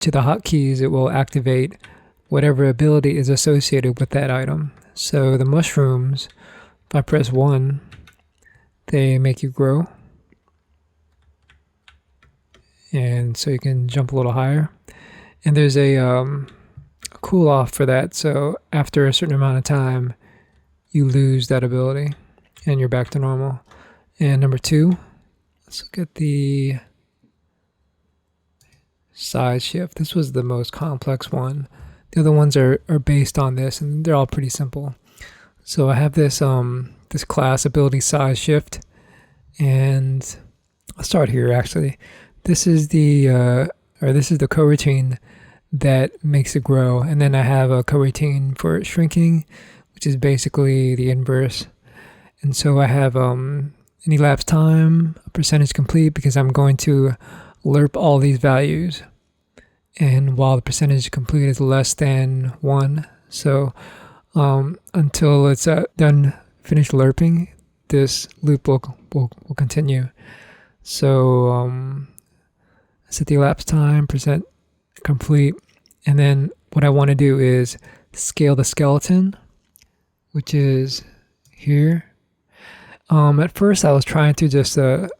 to the hotkeys, it will activate whatever ability is associated with that item. So the mushrooms, if I press 1, they make you grow. And so you can jump a little higher. And there's a cool off for that. So after a certain amount of time, you lose that ability and you're back to normal. And number 2, let's look at the size shift. This was the most complex one. The other ones are based on this, and they're all pretty simple. So I have this this class ability size shift, and I'll start here actually. This is the coroutine that makes it grow, and then I have a coroutine for shrinking, which is basically the inverse. And so I have an elapsed time, a percentage complete, because I'm going to lerp all these values. And while the percentage complete is less than 1, so until it's done, finished lerping, this loop will continue. So I set the elapsed time, percent complete, and then what I want to do is scale the skeleton, which is here. At first I was trying to just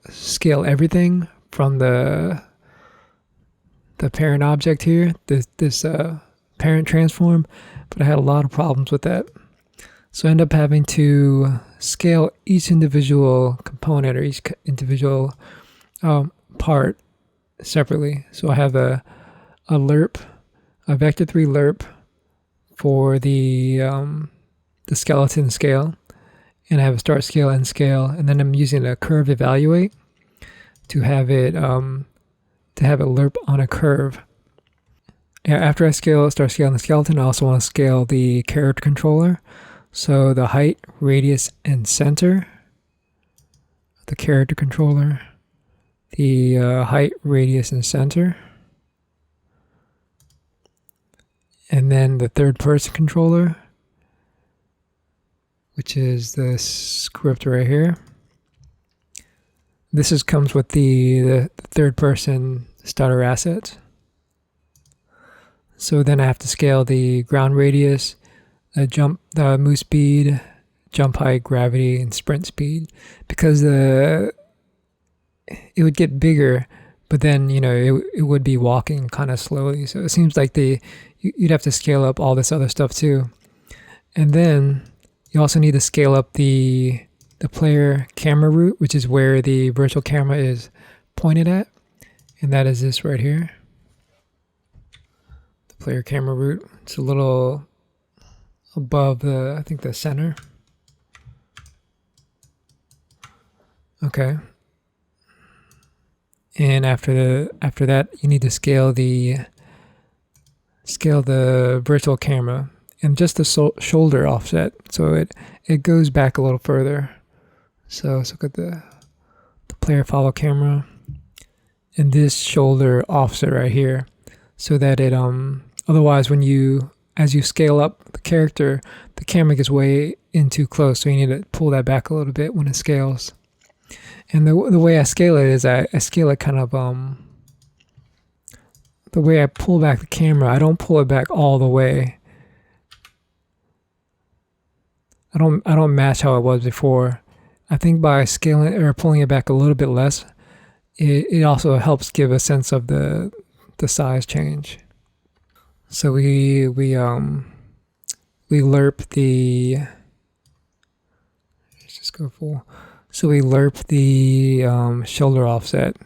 scale everything from the parent object here, this parent transform, but I had a lot of problems with that. So I end up having to scale each individual component or each individual part separately. So I have a lerp, a vector 3 lerp for the skeleton scale, and I have a start scale, end scale, and then I'm using a curve evaluate to have it lerp on a curve. After I start scaling the skeleton, I also want to scale the character controller. So the height, radius, and center of the character controller, the height, radius, and center. And then the third person controller, which is the script right here. This comes with the third person starter assets. So then I have to scale the ground radius, the move speed, jump height, gravity, and sprint speed, because it would get bigger, but then it would be walking kind of slowly. So it seems like you'd have to scale up all this other stuff too. And then you also need to scale up the player camera root, which is where the virtual camera is pointed at, and that is this right here. The player camera root. It's a little above I think the center. Okay. And after that, you need to scale the virtual camera and just the shoulder offset, so it goes back a little further. So let's look at the player follow camera and this shoulder offset right here, so that it otherwise as you scale up the character, the camera gets way in too close, so you need to pull that back a little bit when it scales. And the way I scale it is I scale it kind of the way I pull back the camera, I don't pull it back all the way. I don't match how it was before. I think by scaling or pulling it back a little bit less, it also helps give a sense of the size change. So we lerp the, let's just go full. So we lerp the shoulder offset,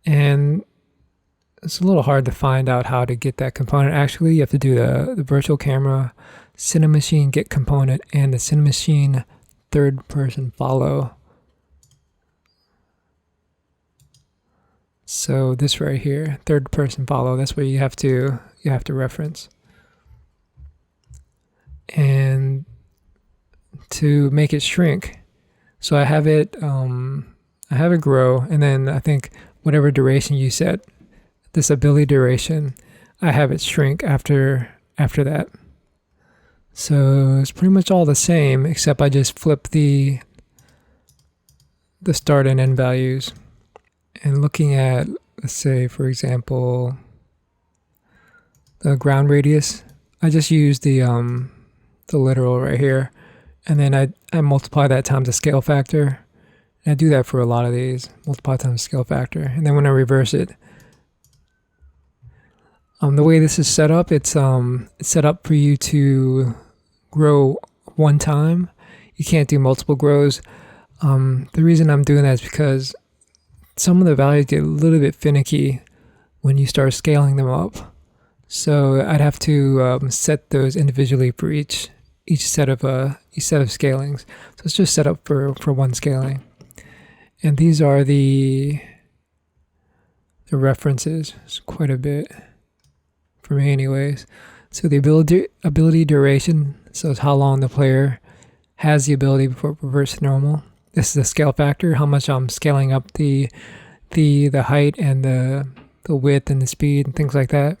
and it's a little hard to find out how to get that component. Actually, you have to do the virtual camera, Cinemachine get component, and the Cinemachine third person follow. So this right here, third person follow, that's where you have to reference. And to make it shrink, so I have it grow, and then I think whatever duration you set, this ability duration, I have it shrink after that. So it's pretty much all the same, except I just flip the start and end values. And looking at, let's say, for example, the ground radius. I just use the literal right here, and then I multiply that times the scale factor. And I do that for a lot of these, multiply times the scale factor. And then when I reverse it, the way this is set up, it's set up for you to grow one time. You can't do multiple grows. The reason I'm doing that is because some of the values get a little bit finicky when you start scaling them up. So I'd have to set those individually for each set of scalings. So it's just set up for one scaling. And these are the references. It's quite a bit for me anyways. So the ability duration, so it's how long the player has the ability before it reverts to normal. This is the scale factor, how much I'm scaling up the height and the width and the speed and things like that.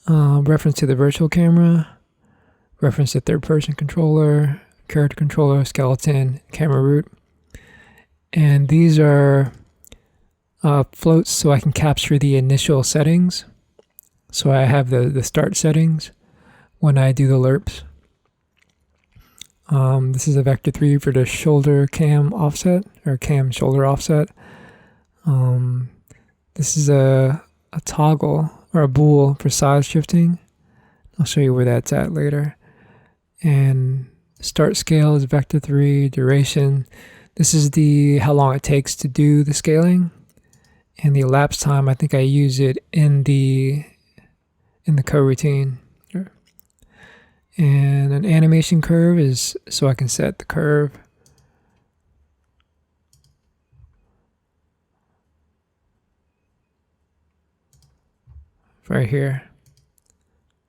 Reference to the virtual camera, reference to third person controller, character controller, skeleton, camera root. And these are floats so I can capture the initial settings. So I have the start settings when I do the lerps. This is a vector 3 for the shoulder cam offset, or cam shoulder offset. This is a toggle or a bool for size shifting. I'll show you where that's at later. And start scale is vector 3, duration. This is how long it takes to do the scaling. And the elapsed time, I think I use it in the coroutine. And an animation curve is so I can set the curve. Right here.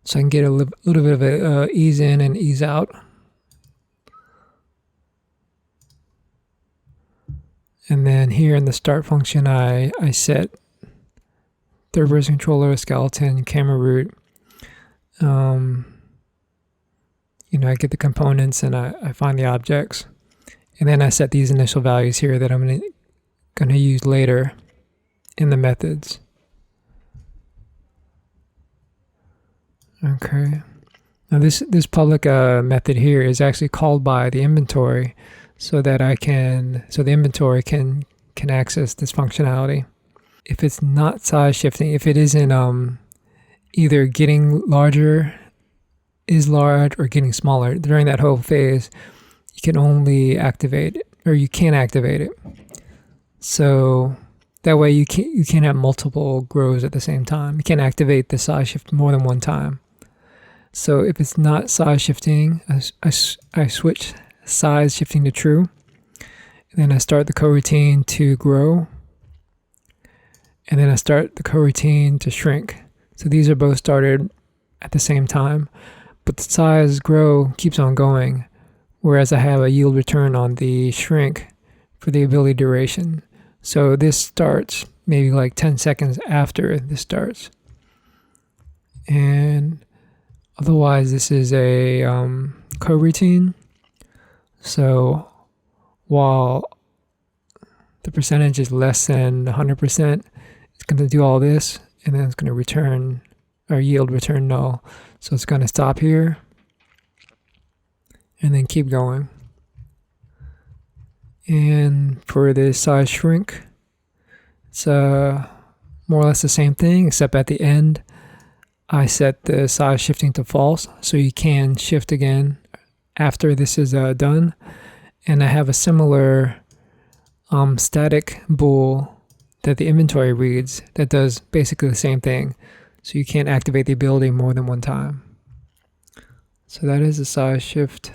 So I can get a little bit of a ease in and ease out. And then here in the start function, I set third person controller, skeleton, camera root. I get the components and I find the objects. And then I set these initial values here that I'm going to use later in the methods. Okay. Now this public method here is actually called by the inventory so that the inventory can access this functionality. If it's not size shifting, if it isn't either getting large or getting smaller during that whole phase, you can only activate it, or you can't activate it. So that way you can't have multiple grows at the same time. You can't activate the size shift more than one time. So if it's not size shifting, I switch size shifting to true. And then I start the coroutine to grow. And then I start the coroutine to shrink. So these are both started at the same time. But the size grow keeps on going. Whereas I have a yield return on the shrink for the ability duration. So this starts maybe like 10 seconds after this starts. And otherwise, this is a coroutine. So while the percentage is less than 100%, it's going to do all this, and then it's going to return, or yield return null. So it's going to stop here, and then keep going. And for the size shrink, it's more or less the same thing, except at the end, I set the size shifting to false, so you can shift again after this is done. And I have a similar static bool that the inventory reads that does basically the same thing. So you can't activate the ability more than one time. So that is the size shift.